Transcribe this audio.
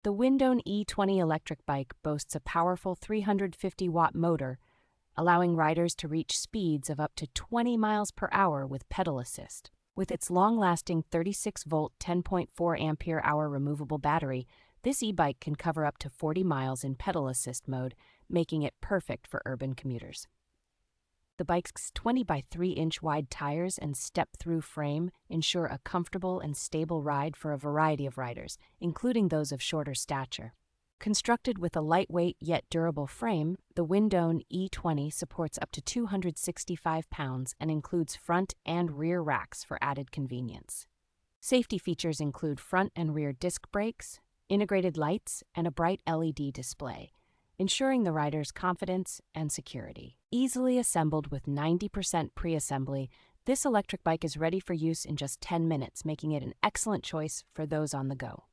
The Windone E20 electric bike boasts a powerful 350-watt motor, allowing riders to reach speeds of up to 20 miles per hour with pedal assist. With its long-lasting 36-volt 10.4 ampere-hour removable battery, this e-bike can cover up to 40 miles in pedal assist mode, making it perfect for urban commuters. The bike's 20 by 3-inch wide tires and step-thru frame ensure a comfortable and stable ride for a variety of riders, including those of shorter stature. Constructed with a lightweight yet durable frame, the Windone E20 supports up to 265 pounds and includes front and rear racks for added convenience. Safety features include front and rear disc brakes, integrated lights, and a bright LED display, ensuring the rider's confidence and security. Easily assembled with 90% pre-assembly, this electric bike is ready for use in just 10 minutes, making it an excellent choice for those on the go.